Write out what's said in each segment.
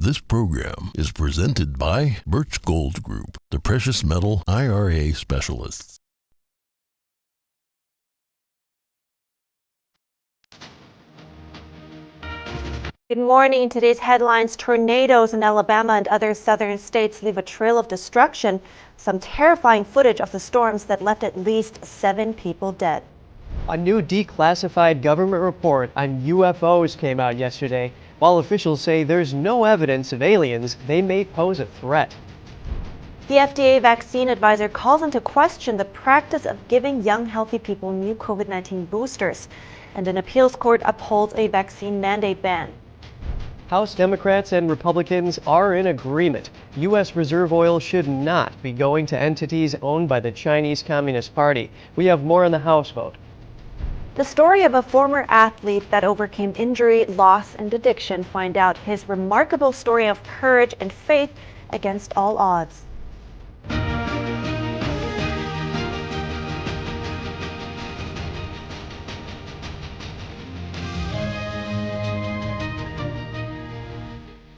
This program is presented by Birch Gold Group, the precious metal IRA specialists. Good morning. In today's headlines, tornadoes in Alabama and other southern states leave a trail of destruction. Some terrifying footage of the storms that left at least 7 people dead. A new declassified government report on UFOs came out yesterday. While officials say there's no evidence of aliens, they may pose a threat. The FDA vaccine advisor calls into question the practice of giving young, healthy people new COVID-19 boosters. And an appeals court upholds a vaccine mandate ban. House Democrats and Republicans are in agreement. U.S. reserve oil should not be going to entities owned by the Chinese Communist Party. We have more on the House vote. The story of a former athlete that overcame injury, loss, and addiction. Find out his remarkable story of courage and faith against all odds.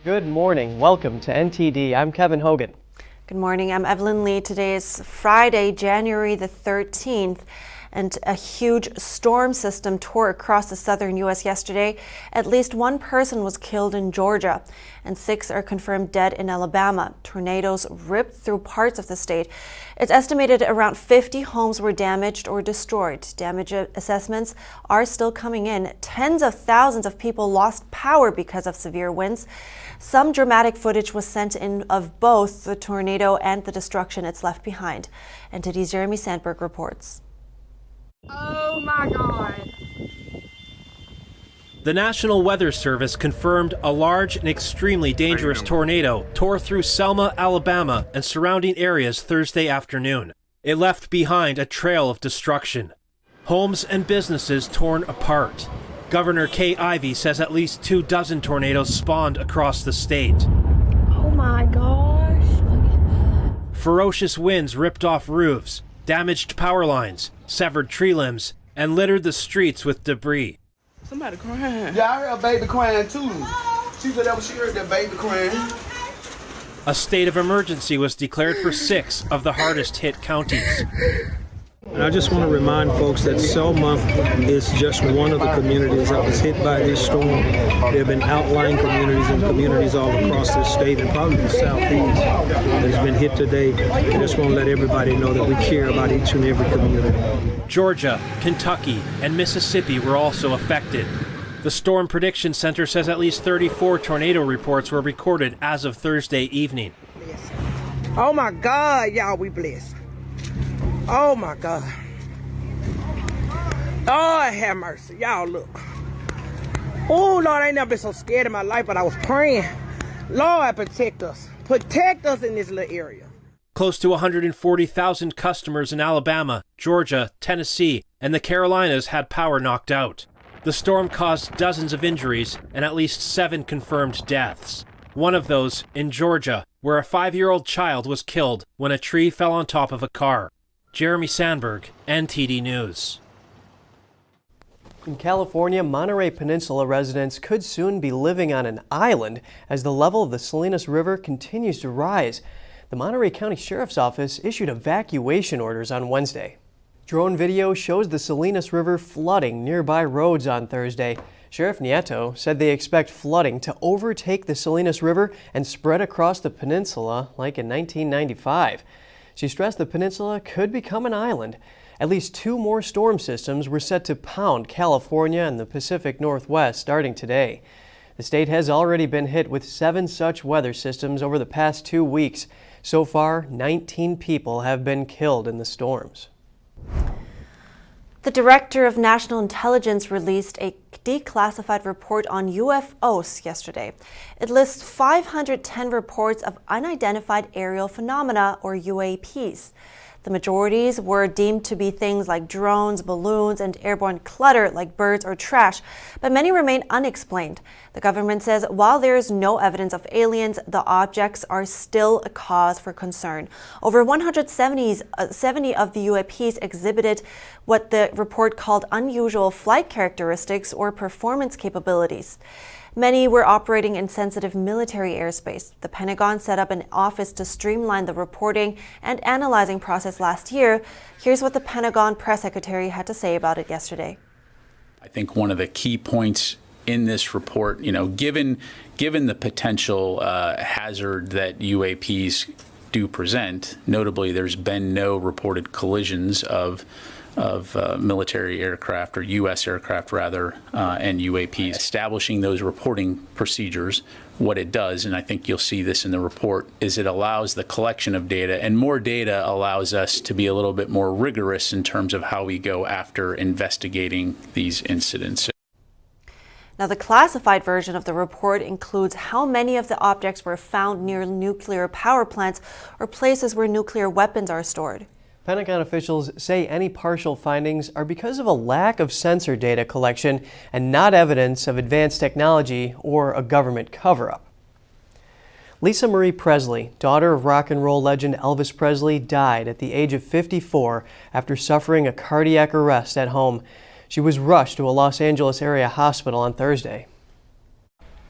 Good morning. Welcome to NTD. I'm Kevin Hogan. Good morning. I'm Evelyn Lee. Today is Friday, January the 13th. And a huge storm system tore across the southern U.S. yesterday. At least 1 person was killed in Georgia, and 6 are confirmed dead in Alabama. Tornadoes ripped through parts of the state. It's estimated around 50 homes were damaged or destroyed. Damage assessments are still coming in. Tens of thousands of people lost power because of severe winds. Some dramatic footage was sent in of both the tornado and the destruction it's left behind. NTD's Jeremy Sandberg reports. Oh my God. The National Weather Service confirmed a large and extremely dangerous tornado tore through Selma, Alabama and surrounding areas Thursday afternoon. It left behind a trail of destruction. Homes and businesses torn apart. Governor Kay Ivey says at least 24 tornadoes spawned across the state. Oh my gosh. Look at that. Ferocious winds ripped off roofs, damaged power lines, severed tree limbs, and littered the streets with debris. Somebody crying. Yeah, I heard a baby crying too. She said that she heard that baby crying. A state of emergency was declared for 6 of the hardest hit counties. And I just want to remind folks that Selma is just one of the communities that was hit by this storm. There have been outlying communities and communities all across this state and probably the southeast that has been hit today. I just want to let everybody know that we care about each and every community. Georgia, Kentucky, and Mississippi were also affected. The Storm Prediction Center says at least 34 tornado reports were recorded as of Thursday evening. Oh my God, y'all, we blessed. Oh my God. Lord have mercy. Y'all look. Oh Lord, I ain't never been so scared in my life, but I was praying. Lord, protect us. Protect us in this little area. Close to 140,000 customers in Alabama, Georgia, Tennessee, and the Carolinas had power knocked out. The storm caused dozens of injuries and at least 7 confirmed deaths. One of those in Georgia, where a 5-year-old child was killed when a tree fell on top of a car. Jeremy Sandberg, NTD News. In California, Monterey Peninsula residents could soon be living on an island as the level of the Salinas River continues to rise. The Monterey County Sheriff's Office issued evacuation orders on Wednesday. Drone video shows the Salinas River flooding nearby roads on Thursday. Sheriff Nieto said they expect flooding to overtake the Salinas River and spread across the peninsula like in 1995. She stressed the peninsula could become an island. At least 2 more storm systems were set to pound California and the Pacific Northwest starting today. The state has already been hit with 7 such weather systems over the past 2 weeks. So far, 19 people have been killed in the storms. The Director of National Intelligence released a declassified report on UFOs yesterday. It lists 510 reports of unidentified aerial phenomena, or UAPs. The majorities were deemed to be things like drones, balloons, and airborne clutter like birds or trash, but many remain unexplained. The government says while there is no evidence of aliens, the objects are still a cause for concern. Over 170 of the UAPs exhibited what the report called unusual flight characteristics or performance capabilities. Many were operating in sensitive military airspace. The Pentagon set up an office to streamline the reporting and analyzing process last year. Here's what the Pentagon press secretary had to say about it yesterday. I think one of the key points in this report, given the potential hazard that UAPs do present, notably there's been no reported collisions of military aircraft, or U.S. aircraft rather, and UAPs. Establishing those reporting procedures, what it does, and I think you'll see this in the report, is it allows the collection of data, and more data allows us to be a little bit more rigorous in terms of how we go after investigating these incidents. Now, the classified version of the report includes how many of the objects were found near nuclear power plants or places where nuclear weapons are stored. Pentagon officials say any partial findings are because of a lack of sensor data collection and not evidence of advanced technology or a government cover-up. Lisa Marie Presley, daughter of rock and roll legend Elvis Presley, died at the age of 54 after suffering a cardiac arrest at home. She was rushed to a Los Angeles area hospital on Thursday.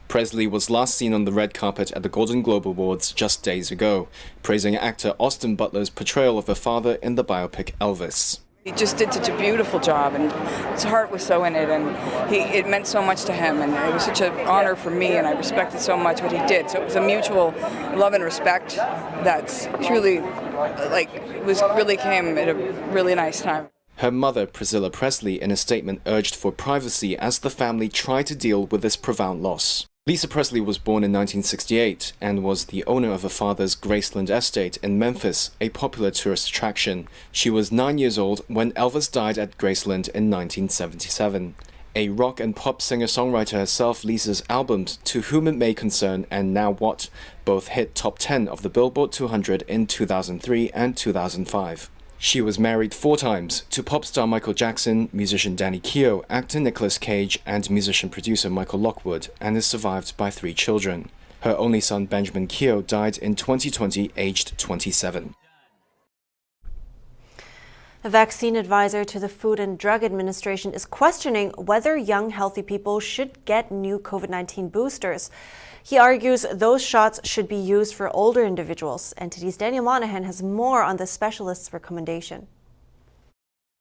Presley was last seen on the red carpet at the Golden Globe Awards just days ago, praising actor Austin Butler's portrayal of her father in the biopic Elvis. He just did such a beautiful job, and his heart was so in it, and it meant so much to him, and it was such an honor for me, and I respected so much what he did. So it was a mutual love and respect that's truly, really came at a really nice time. Her mother, Priscilla Presley, in a statement urged for privacy as the family tried to deal with this profound loss. Lisa Presley was born in 1968 and was the owner of her father's Graceland estate in Memphis, a popular tourist attraction. She was 9 years old when Elvis died at Graceland in 1977. A rock and pop singer-songwriter herself, Lisa's albums To Whom It May Concern and Now What both hit top 10 of the Billboard 200 in 2003 and 2005. She was married 4 times, to pop star Michael Jackson, musician Danny Keough, actor Nicolas Cage, and musician-producer Michael Lockwood, and is survived by 3 children. Her only son Benjamin Keough died in 2020, aged 27. A vaccine advisor to the Food and Drug Administration is questioning whether young, healthy people should get new COVID-19 boosters. He argues those shots should be used for older individuals. NTD's Daniel Monahan has more on the specialist's recommendation.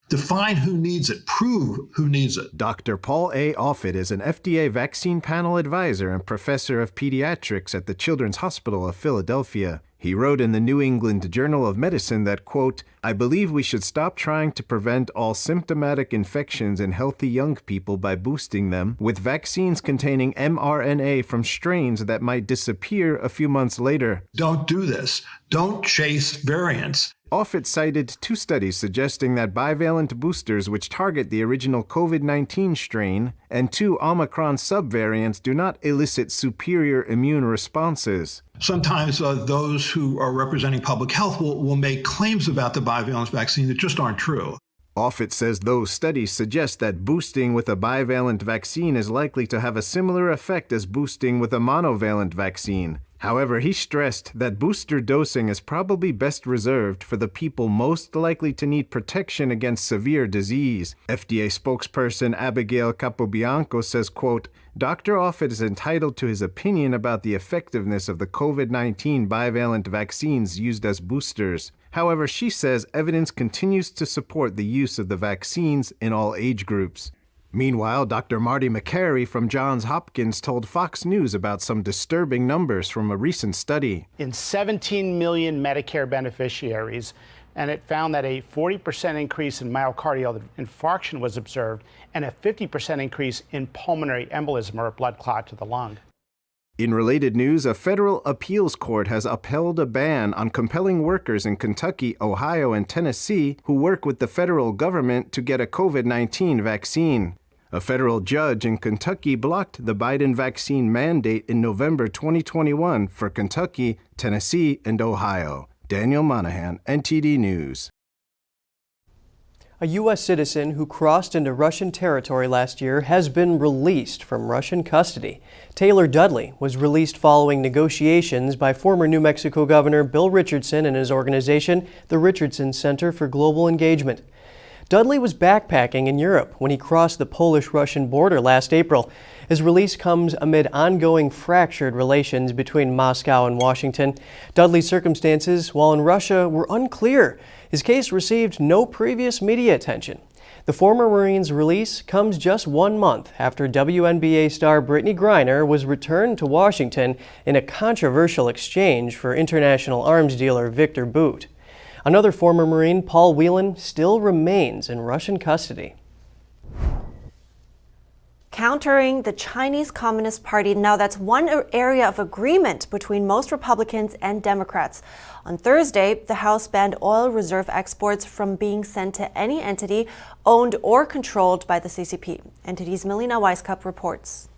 Define who needs it. Prove who needs it. Dr. Paul A. Offit is an FDA vaccine panel advisor and professor of pediatrics at the Children's Hospital of Philadelphia. He wrote in the New England Journal of Medicine that, quote, "I believe we should stop trying to prevent all symptomatic infections in healthy young people by boosting them with vaccines containing mRNA from strains that might disappear a few months later." Don't do this. Don't chase variants. Offit cited 2 studies suggesting that bivalent boosters which target the original COVID-19 strain and 2 Omicron subvariants do not elicit superior immune responses. Sometimes those who are representing public health will make claims about the bivalent vaccine that just aren't true. Offit says those studies suggest that boosting with a bivalent vaccine is likely to have a similar effect as boosting with a monovalent vaccine. However, he stressed that booster dosing is probably best reserved for the people most likely to need protection against severe disease. FDA spokesperson Abigail Capobianco says, quote, "Dr. Offit is entitled to his opinion about the effectiveness of the COVID-19 bivalent vaccines used as boosters. However, she says evidence continues to support the use of the vaccines in all age groups." Meanwhile, Dr. Marty McCary from Johns Hopkins told Fox News about some disturbing numbers from a recent study. In 17 million Medicare beneficiaries, and it found that a 40% increase in myocardial infarction was observed and a 50% increase in pulmonary embolism, or a blood clot to the lung. In related news, a federal appeals court has upheld a ban on compelling workers in Kentucky, Ohio, and Tennessee who work with the federal government to get a COVID-19 vaccine. A federal judge in Kentucky blocked the Biden vaccine mandate in November 2021 for Kentucky, Tennessee, and Ohio. Daniel Monahan, NTD News. A U.S. citizen who crossed into Russian territory last year has been released from Russian custody. Taylor Dudley was released following negotiations by former New Mexico Governor Bill Richardson and his organization, the Richardson Center for Global Engagement. Dudley was backpacking in Europe when he crossed the Polish-Russian border last April. His release comes amid ongoing fractured relations between Moscow and Washington. Dudley's circumstances while in Russia were unclear. His case received no previous media attention. The former Marine's release comes just 1 month after WNBA star Brittany Griner was returned to Washington in a controversial exchange for international arms dealer Victor Bout. Another former Marine, Paul Whelan, still remains in Russian custody. Countering the Chinese Communist Party. Now that's one area of agreement between most Republicans and Democrats. On Thursday, the House banned oil reserve exports from being sent to any entity owned or controlled by the CCP. NTD's Melina Weisskopf reports.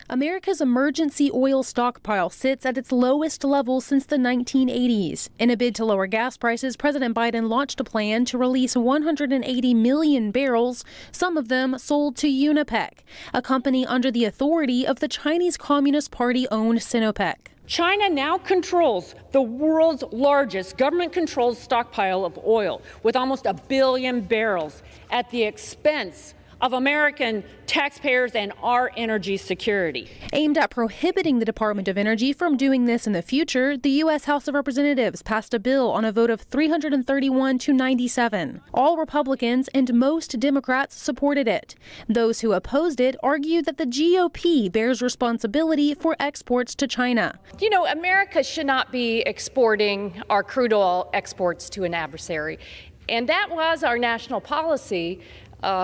America's emergency oil stockpile sits at its lowest level since the 1980s. In a bid to lower gas prices, President Biden launched a plan to release 180 million barrels, some of them sold to Unipec, a company under the authority of the Chinese Communist Party-owned Sinopec. China now controls the world's largest government-controlled stockpile of oil, with almost 1 billion barrels, at the expense of American taxpayers and our energy security. Aimed at prohibiting the Department of Energy from doing this in the future, the U.S. House of Representatives passed a bill on a vote of 331 to 97. All Republicans and most Democrats supported it. Those who opposed it argued that the GOP bears responsibility for exports to China. You know, America should not be exporting our crude oil exports to an adversary. And that was our national policy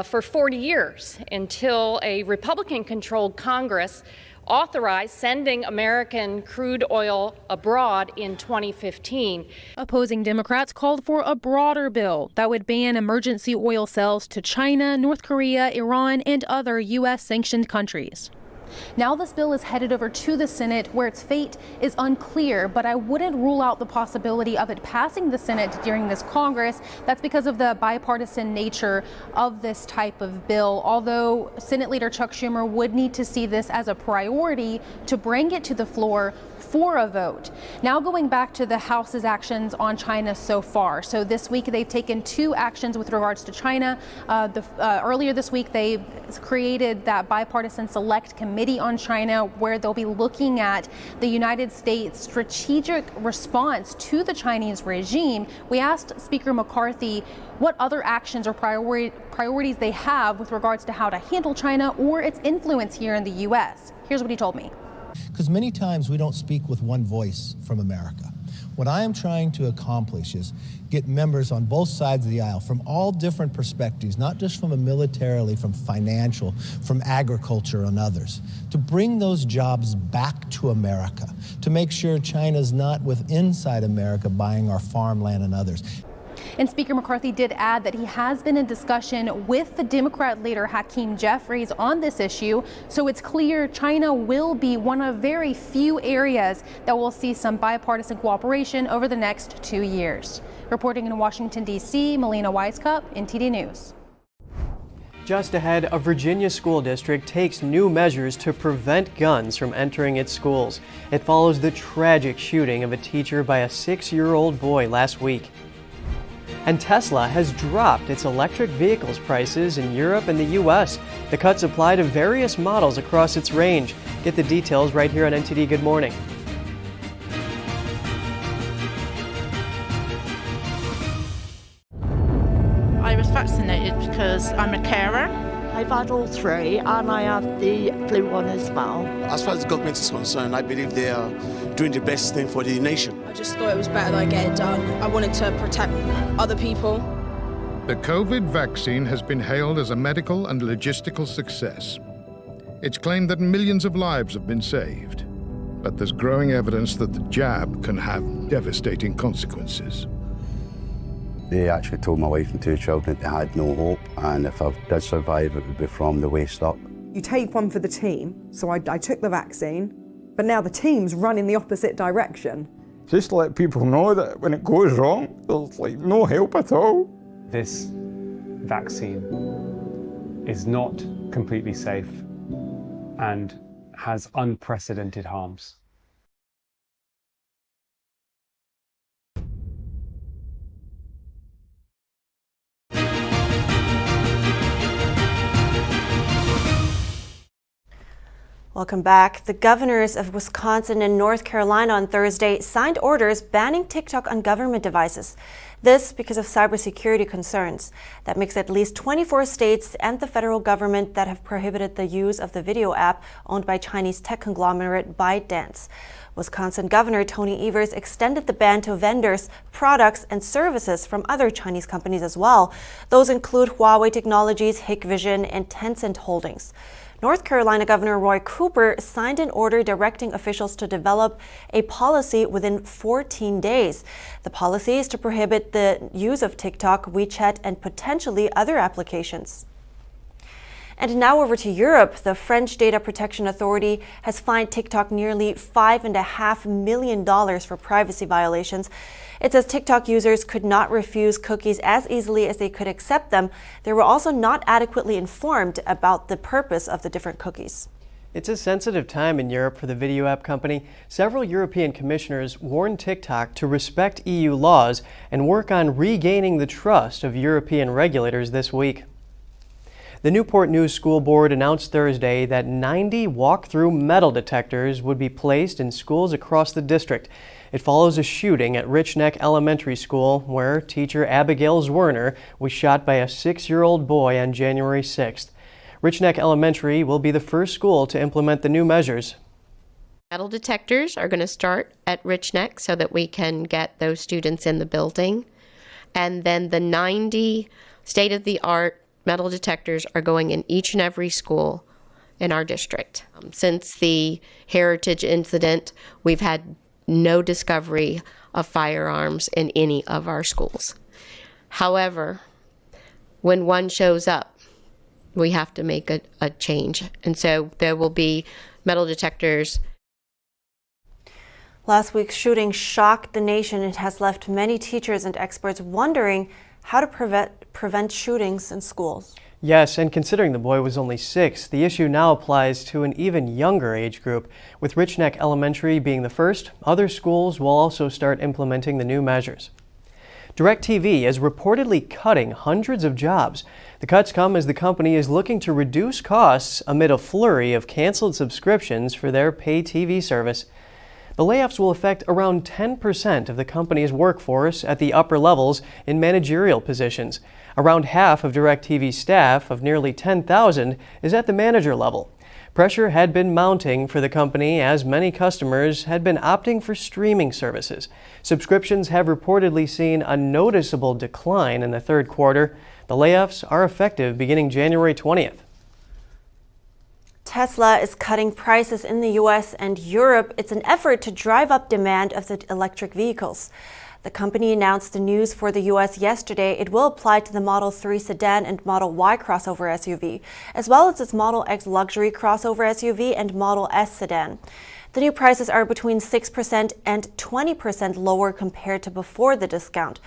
for 40 years until a Republican-controlled Congress authorized sending American crude oil abroad in 2015. Opposing Democrats called for a broader bill that would ban emergency oil sales to China, North Korea, Iran, and other U.S.-sanctioned countries. Now this bill is headed over to the Senate, where its fate is unclear, but I wouldn't rule out the possibility of it passing the Senate during this Congress. That's because of the bipartisan nature of this type of bill, although Senate Leader Chuck Schumer would need to see this as a priority to bring it to the floor for a vote. Now going back to the House's actions on China so far. So this week they've taken 2 actions with regards to China. Earlier this week they created that bipartisan select committee on China, where they'll be looking at the United States' strategic response to the Chinese regime. We asked Speaker McCarthy what other actions or priorities they have with regards to how to handle China or its influence here in the U.S. Here's what he told me. Because many times we don't speak with one voice from America. What I am trying to accomplish is get members on both sides of the aisle from all different perspectives, not just from a militarily, from financial, from agriculture and others, to bring those jobs back to America, to make sure China's not inside America buying our farmland and others. And Speaker McCarthy did add that he has been in discussion with the Democrat leader Hakeem Jeffries on this issue, so it's clear China will be one of very few areas that will see some bipartisan cooperation over the next 2 years. Reporting in Washington, D.C., Melina Weisskopf, NTD News. Just ahead, a Virginia school district takes new measures to prevent guns from entering its schools. It follows the tragic shooting of a teacher by a 6-year-old boy last week. And Tesla has dropped its electric vehicles prices in Europe and the U.S. The cuts apply to various models across its range. Get the details right here on NTD Good Morning. I was vaccinated because I'm a carer. I've had all 3 and I have the flu one as well. As far as the government is concerned, I believe they are doing the best thing for the nation. I just thought it was better that I get it done. I wanted to protect other people. The COVID vaccine has been hailed as a medical and logistical success. It's claimed that millions of lives have been saved, but there's growing evidence that the jab can have devastating consequences. They actually told my wife and 2 children that they had no hope, and if I did survive, it would be from the waist up. You take one for the team, so I took the vaccine, but now the team's run in the opposite direction. Just to let people know that when it goes wrong, there's like no help at all. This vaccine is not completely safe and has unprecedented harms. Welcome back. The governors of Wisconsin and North Carolina on Thursday signed orders banning TikTok on government devices. This because of cybersecurity concerns. That makes at least 24 states and the federal government that have prohibited the use of the video app owned by Chinese tech conglomerate ByteDance. Wisconsin Governor Tony Evers extended the ban to vendors, products, and services from other Chinese companies as well. Those include Huawei Technologies, Hikvision, and Tencent Holdings. North Carolina Governor Roy Cooper signed an order directing officials to develop a policy within 14 days. The policy is to prohibit the use of TikTok, WeChat, and potentially other applications. And now over to Europe. The French Data Protection Authority has fined TikTok nearly $5.5 million for privacy violations. It says TikTok users could not refuse cookies as easily as they could accept them. They were also not adequately informed about the purpose of the different cookies. It's a sensitive time in Europe for the video app company. Several European commissioners warned TikTok to respect EU laws and work on regaining the trust of European regulators this week. The Newport News School Board announced Thursday that 90 walk-through metal detectors would be placed in schools across the district. It follows a shooting at Rich Neck Elementary School where teacher Abigail Zwerner was shot by a 6-year-old boy on January 6th. Rich Neck Elementary will be the first school to implement the new measures. Metal detectors are going to start at Rich Neck so that we can get those students in the building. And then the 90 state-of-the-art metal detectors are going in each and every school in our district. Since the Heritage incident, we've had no discovery of firearms in any of our schools. However, when one shows up, we have to make a change. And so there will be metal detectors. Last week's shooting shocked the nation. It has left many teachers and experts wondering how to prevent shootings in schools. Yes, and considering the boy was only 6, the issue now applies to an even younger age group. With Rich Neck Elementary being the first, other schools will also start implementing the new measures. DirecTV is reportedly cutting hundreds of jobs. The cuts come as the company is looking to reduce costs amid a flurry of canceled subscriptions for their pay TV service. The layoffs will affect around 10% of the company's workforce at the upper levels in managerial positions. Around half of DirecTV's staff of nearly 10,000 is at the manager level. Pressure had been mounting for the company as many customers had been opting for streaming services. Subscriptions have reportedly seen a noticeable decline in the third quarter. The layoffs are effective beginning January 20th. Tesla is cutting prices in the U.S. and Europe. It's an effort to drive up demand of the electric vehicles. The company announced the news for the U.S. yesterday. It will apply to the Model 3 sedan and Model Y crossover SUV, as well as its Model X luxury crossover SUV and Model S sedan. The new prices are between 6% and 20% lower compared to before the discount.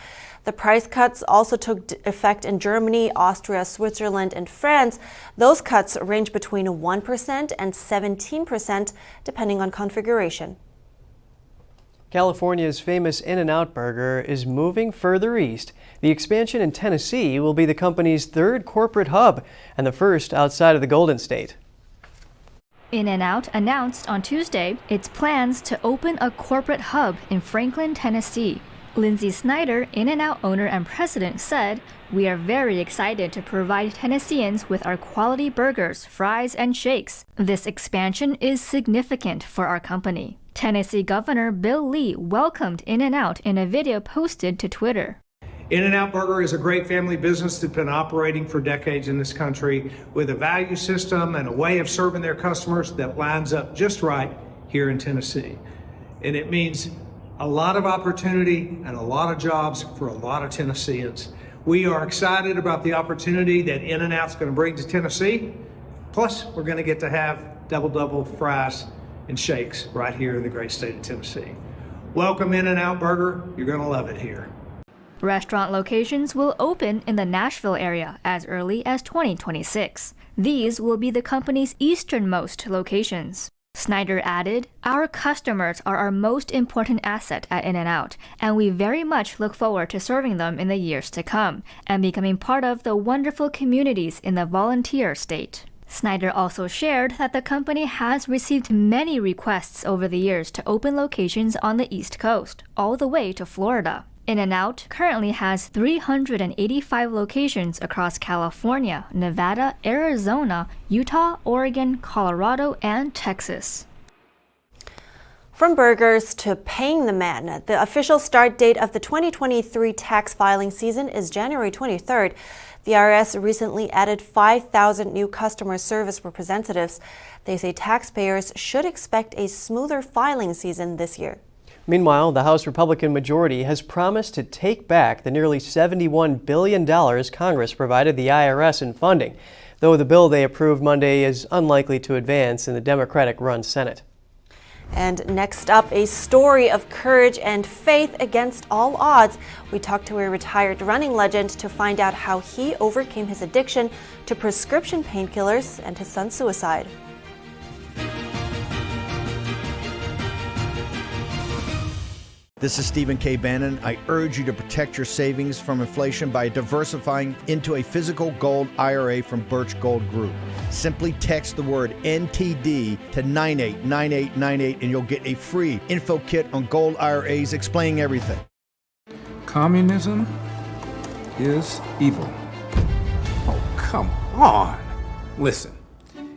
The price cuts also took effect in Germany, Austria, Switzerland, and France. Those cuts range between 1% and 17%, depending on configuration. California's famous In-N-Out burger is moving further east. The expansion in Tennessee will be the company's third corporate hub and the first outside of the Golden State. In-N-Out announced on Tuesday its plans to open a corporate hub in Franklin, Tennessee. Lindsay Snyder, In-N-Out owner and president, said, "We are very excited to provide Tennesseans with our quality burgers, fries, and shakes. This expansion is significant for our company." Tennessee Governor Bill Lee welcomed In-N-Out in a video posted to Twitter. In-N-Out Burger is a great family business that's been operating for decades in this country with a value system and a way of serving their customers that lines up just right here in Tennessee. And it means a lot of opportunity and a lot of jobs for a lot of Tennesseans. We are excited about the opportunity that In-N-Out's going to bring to Tennessee. Plus, we're going to get to have double fries and shakes right here in the great state of Tennessee. Welcome In-N-Out Burger. You're going to love it here. Restaurant locations will open in the Nashville area as early as 2026. These will be the company's easternmost locations. Snyder added, "Our customers are our most important asset at In-N-Out, and we very much look forward to serving them in the years to come and becoming part of the wonderful communities in the volunteer state." Snyder also shared that the company has received many requests over the years to open locations on the East Coast, all the way to Florida. In-N-Out currently has 385 locations across California, Nevada, Arizona, Utah, Oregon, Colorado, and Texas. From burgers to paying the man, the official start date of the 2023 tax filing season is January 23rd. The IRS recently added 5,000 new customer service representatives. They say taxpayers should expect a smoother filing season this year. Meanwhile, the House Republican majority has promised to take back the nearly $71 billion Congress provided the IRS in funding, though the bill they approved Monday is unlikely to advance in the Democratic-run Senate. And next up, a story of courage and faith against all odds. We talked to a retired running legend to find out how he overcame his addiction to prescription painkillers and his son's suicide. This is Stephen K. Bannon. I urge you to protect your savings from inflation by diversifying into a physical gold IRA from Birch Gold Group. Simply text the word NTD to 989898 and you'll get a free info kit on gold IRAs explaining everything. Communism is evil. Oh, come on. Listen,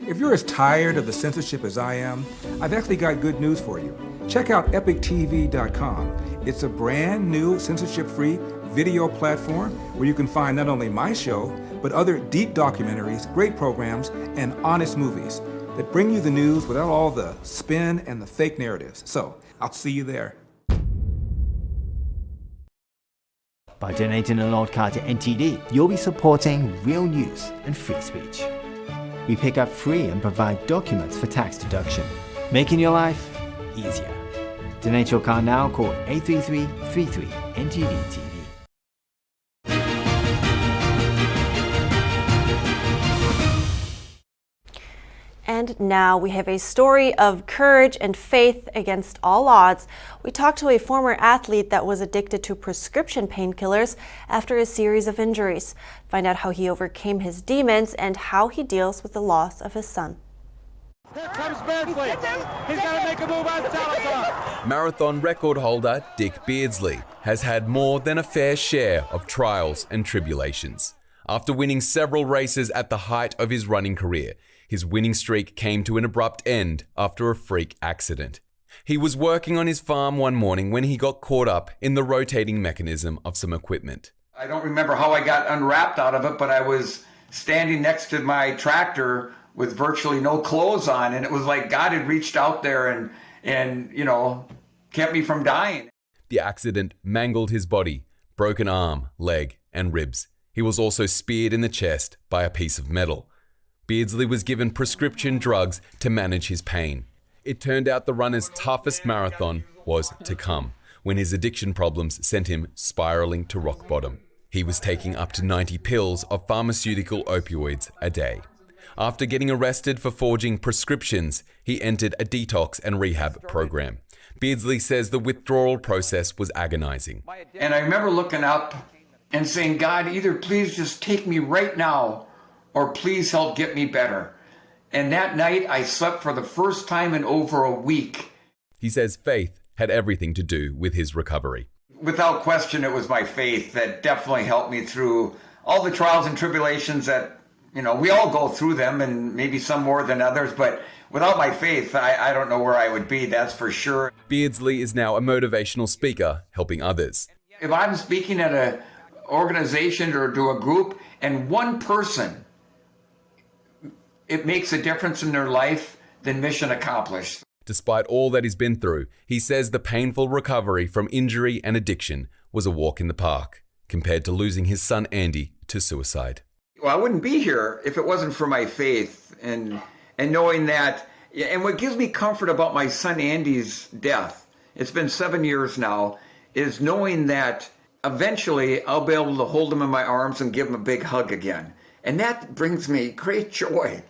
if you're as tired of the censorship as I am, I've actually got good news for you. Check out EpicTV.com. It's a brand new censorship-free video platform where you can find not only my show, but other deep documentaries, great programs, and honest movies that bring you the news without all the spin and the fake narratives. So, I'll see you there. By donating a Lord card to NTD, you'll be supporting real news and free speech. We pick up free and provide documents for tax deduction, making your life easier. Donate your card now, call 833-33-NTD-TV. And now we have a story of courage and faith against all odds. We talked to a former athlete that was addicted to prescription painkillers after a series of injuries. Find out how he overcame his demons and how he deals with the loss of his son. Here comes Presley. He's got to make a move on Salazar. Marathon record holder Dick Beardsley has had more than a fair share of trials and tribulations. After winning several races at the height of his running career, his winning streak came to an abrupt end after a freak accident. He was working on his farm one morning when he got caught up in the rotating mechanism of some equipment. I don't remember how I got unwrapped out of it, but I was standing next to my tractor with virtually no clothes on, and it was like God had reached out there and you know, kept me from dying. The accident mangled his body, broken arm, leg, and ribs. He was also speared in the chest by a piece of metal. Beardsley was given prescription drugs to manage his pain. It turned out the runner's toughest marathon was to come, when his addiction problems sent him spiraling to rock bottom. He was taking up to 90 pills of pharmaceutical opioids a day. After getting arrested for forging prescriptions, he entered a detox and rehab program. Beardsley says the withdrawal process was agonizing. And I remember looking up and saying, God, either please just take me right now, or please help get me better. And that night, I slept for the first time in over a week. He says faith had everything to do with his recovery. Without question, it was my faith that definitely helped me through all the trials and tribulations that, you know, we all go through them, and maybe some more than others, but without my faith, I don't know where I would be, that's for sure. Beardsley is now a motivational speaker, helping others. If I'm speaking at an organization or to a group, and one person, it makes a difference in their life, then mission accomplished. Despite all that he's been through, he says the painful recovery from injury and addiction was a walk in the park, compared to losing his son Andy to suicide. Well, I wouldn't be here if it wasn't for my faith and knowing that, and what gives me comfort about my son Andy's death, it's been 7 years now, is knowing that eventually I'll be able to hold him in my arms and give him a big hug again. And that brings me great joy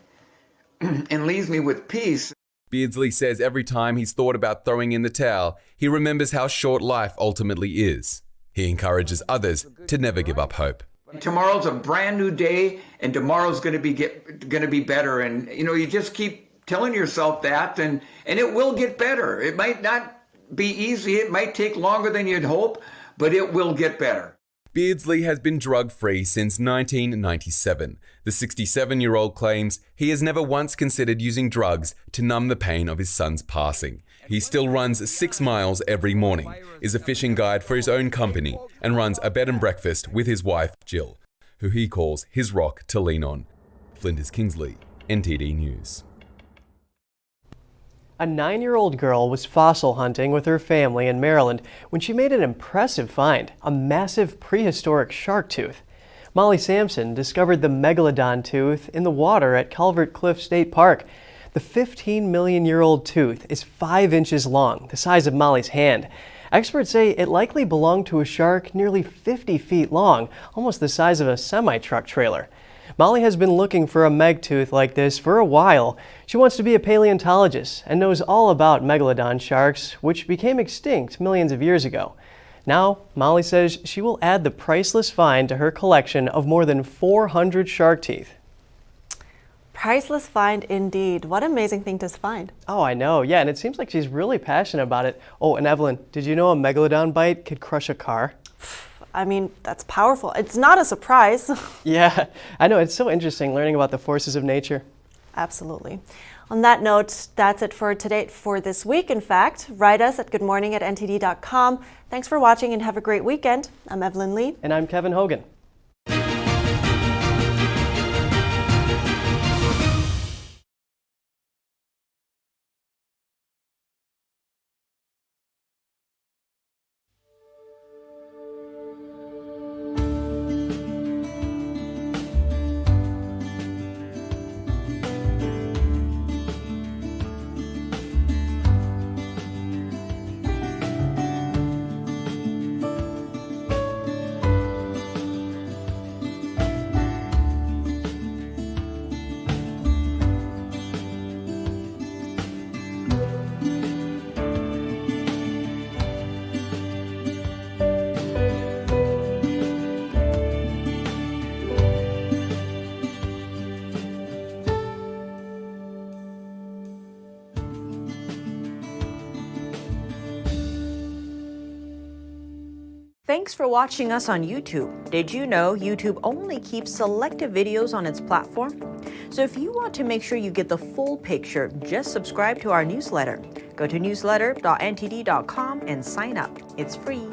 and leaves me with peace. Beardsley says every time he's thought about throwing in the towel, he remembers how short life ultimately is. He encourages others to never give up hope. Tomorrow's a brand new day, and tomorrow's going to be better. And you just keep telling yourself that, and it will get better. It might not be easy. It might take longer than you'd hope, but it will get better. Beardsley has been drug-free since 1997. The 67-year-old claims he has never once considered using drugs to numb the pain of his son's passing. He still runs 6 miles every morning, is a fishing guide for his own company, and runs a bed and breakfast with his wife, Jill, who he calls his rock to lean on. Flinders Kingsley, NTD News. A 9-year-old girl was fossil hunting with her family in Maryland when she made an impressive find, a massive prehistoric shark tooth. Molly Sampson discovered the megalodon tooth in the water at Calvert Cliff State Park. The 15-million-year-old tooth is 5 inches long, the size of Molly's hand. Experts say it likely belonged to a shark nearly 50 feet long, almost the size of a semi-truck trailer. Molly has been looking for a meg tooth like this for a while. She wants to be a paleontologist and knows all about megalodon sharks, which became extinct millions of years ago. Now, Molly says she will add the priceless find to her collection of more than 400 shark teeth. Priceless find indeed. What an amazing thing to find. Oh, I know. Yeah, and it seems like she's really passionate about it. Oh, and Evelyn, did you know a megalodon bite could crush a car? I mean, that's powerful. It's not a surprise. Yeah, I know. It's so interesting learning about the forces of nature. Absolutely. On that note, that's it for today, for this week. In fact, write us at goodmorning@ntd.com. Thanks for watching and have a great weekend. I'm Evelyn Lee. And I'm Kevin Hogan. Thanks for watching us on YouTube. Did you know YouTube only keeps selective videos on its platform? So if you want to make sure you get the full picture, just subscribe to our newsletter. Go to newsletter.ntd.com and sign up. It's free.